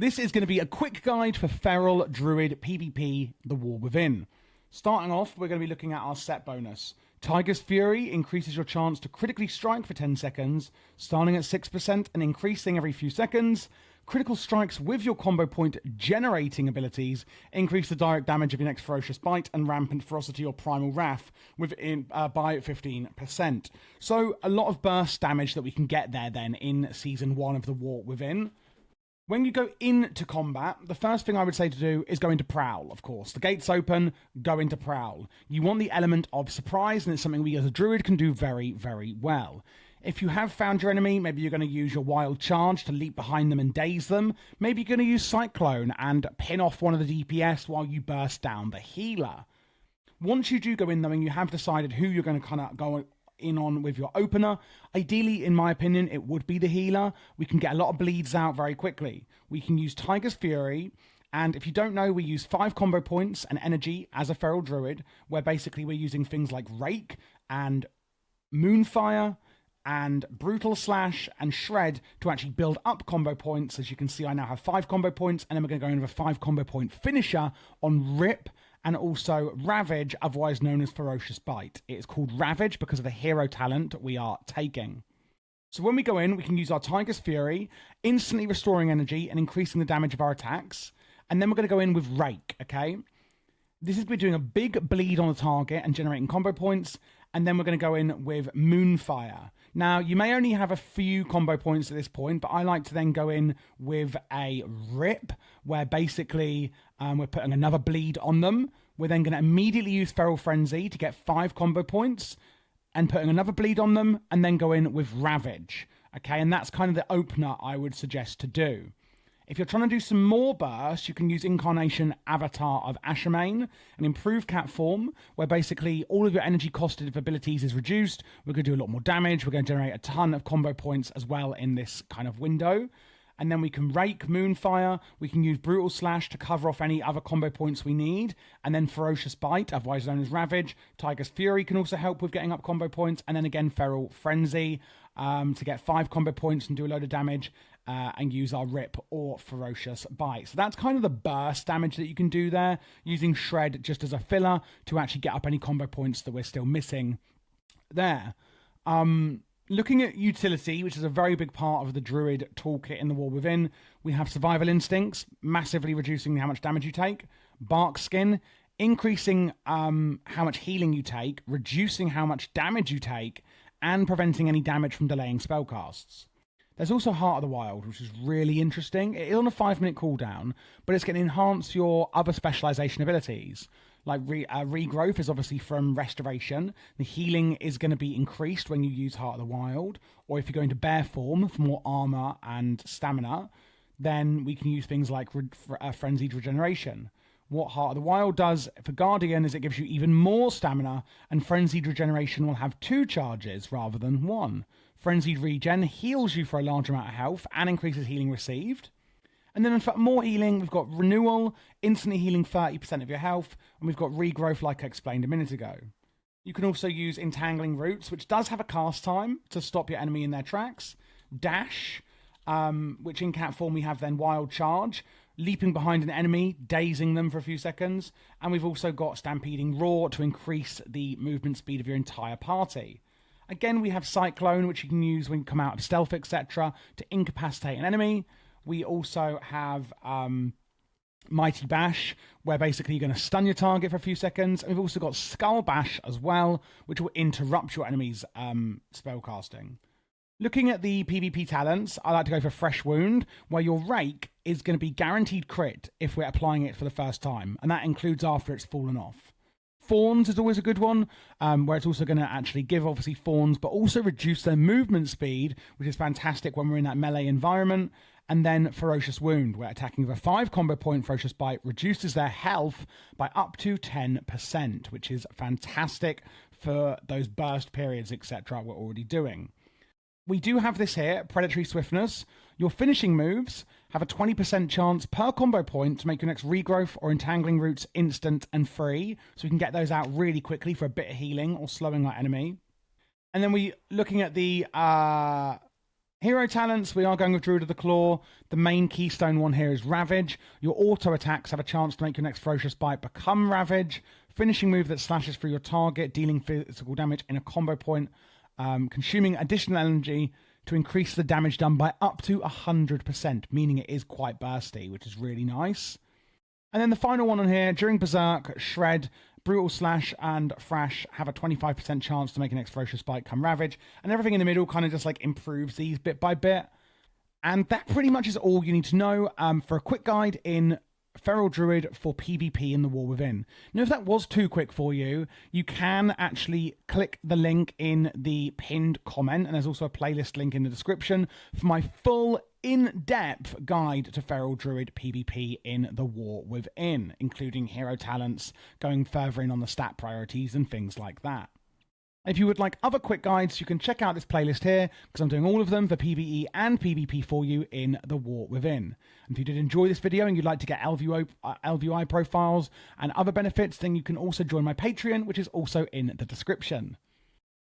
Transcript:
This is going to be a quick guide for Feral Druid PvP, The War Within. Starting off, we're going to be looking at our set bonus. Tiger's Fury increases your chance to critically strike for 10 seconds, starting at 6% and increasing every few seconds. Critical strikes with your combo point generating abilities increase the direct damage of your next Ferocious Bite and Rampant Ferocity or Primal Wrath by 15%. So a lot of burst damage that we can get there then in Season 1 of The War Within. When you go into combat, the first thing I would say to do is go into Prowl, of course. The gate's open, go into Prowl. You want the element of surprise, and it's something we as a druid can do very, very well. If you have found your enemy, maybe you're going to use your Wild Charge to leap behind them and daze them. Maybe you're going to use Cyclone and pin off one of the DPS while you burst down the healer. Once you do go in, though, and you have decided who you're going to kind of go in on with your opener, ideally, in my opinion, it would be the healer. We can get a lot of bleeds out very quickly. We can use Tiger's Fury, and if you don't know, we use 5 combo points and energy as a Feral Druid, where basically we're using things like Rake and Moonfire and Brutal Slash and Shred to actually build up combo points. As you can see, I now have 5 combo points, and then we're going to go in with a 5 combo point finisher on Rip and also Ravage, otherwise known as Ferocious Bite. It is called Ravage because of the hero talent we are taking. So when we go in, we can use our Tiger's Fury, instantly restoring energy and increasing the damage of our attacks. And then we're going to go in with Rake, okay? This is we're doing a big bleed on the target and generating combo points. And then we're going to go in with Moonfire. Now, you may only have a few combo points at this point, but I like to then go in with a Rip, where basically we're putting another bleed on them. We're then going to immediately use Feral Frenzy to get 5 combo points, and putting another bleed on them, and then go in with Ravage. Okay, and that's kind of the opener I would suggest to do. If you're trying to do some more bursts, you can use Incarnation Avatar of Ashamain and improve cat form, where basically all of your energy costed abilities is reduced. We're going to do a lot more damage. We're going to generate a ton of combo points as well in this kind of window. And then we can Rake Moonfire. We can use Brutal Slash to cover off any other combo points we need. And then Ferocious Bite, otherwise known as Ravage. Tiger's Fury can also help with getting up combo points. And then again, Feral Frenzy to get 5 combo points and do a load of damage. And use our Rip or Ferocious Bite. So that's kind of the burst damage that you can do there, using Shred just as a filler to actually get up any combo points that we're still missing there. Looking at utility, which is a very big part of the Druid toolkit in The War Within, we have Survival Instincts, massively reducing how much damage you take. Bark Skin, increasing how much healing you take, reducing how much damage you take, and preventing any damage from delaying spellcasts. There's also Heart of the Wild, which is really interesting. It is on a 5-minute cooldown, but it's going to enhance your other specialization abilities. Like Regrowth is obviously from Restoration. The healing is going to be increased when you use Heart of the Wild. Or if you go into Bear Form for more armor and stamina, then we can use things like Frenzied Regeneration. What Heart of the Wild does for Guardian is it gives you even more stamina, and Frenzied Regeneration will have 2 charges rather than 1. Frenzied Regen heals you for a large amount of health and increases healing received. And then for more healing, we've got Renewal, instantly healing 30% of your health, and we've got Regrowth like I explained a minute ago. You can also use Entangling Roots, which does have a cast time to stop your enemy in their tracks. Dash, which in cat form we have then Wild Charge, leaping behind an enemy, dazing them for a few seconds. And we've also got Stampeding Roar to increase the movement speed of your entire party. Again, we have Cyclone, which you can use when you come out of stealth, etc., to incapacitate an enemy. We also have Mighty Bash, where basically you're going to stun your target for a few seconds. And we've also got Skull Bash as well, which will interrupt your enemy's spellcasting. Looking at the PvP talents, I like to go for Fresh Wound, where your Rake is going to be guaranteed crit if we're applying it for the first time, and that includes after it's fallen off. Fawns is always a good one, where it's also going to actually give, obviously, Fawns, but also reduce their movement speed, which is fantastic when we're in that melee environment. And then Ferocious Wound, where attacking with a 5 combo point Ferocious Bite reduces their health by up to 10%, which is fantastic for those burst periods, etc. we're already doing. We do have this here, Predatory Swiftness. Your finishing moves have a 20% chance per combo point to make your next Regrowth or Entangling Roots instant and free, so we can get those out really quickly for a bit of healing or slowing our enemy. And then looking at the Hero talents, we are going with Druid of the Claw. The main keystone one here is Ravage. Your auto attacks have a chance to make your next ferocious bite become Ravage. Finishing move that slashes through your target, dealing physical damage in a combo point, consuming additional energy to increase the damage done by up to 100%, meaning it is quite bursty, which is really nice. And then the final one on here, during Berserk, Shred, Brutal Slash, and Thrash have a 25% chance to make an next ferocious bite come Ravage, and everything in the middle kind of just like improves these bit by bit. And that pretty much is all you need to know for a quick guide in Feral Druid for PvP in the War Within. Now, if that was too quick for you, you can actually click the link in the pinned comment, and there's also a playlist link in the description for my full in-depth guide to Feral Druid PvP in the War Within, including hero talents, going further in on the stat priorities and things like that. If you would like other quick guides, you can check out this playlist here, because I'm doing all of them for PvE and PvP for you in the War Within. And if you did enjoy this video and you'd like to get LVI profiles and other benefits, then you can also join my Patreon, which is also in the description.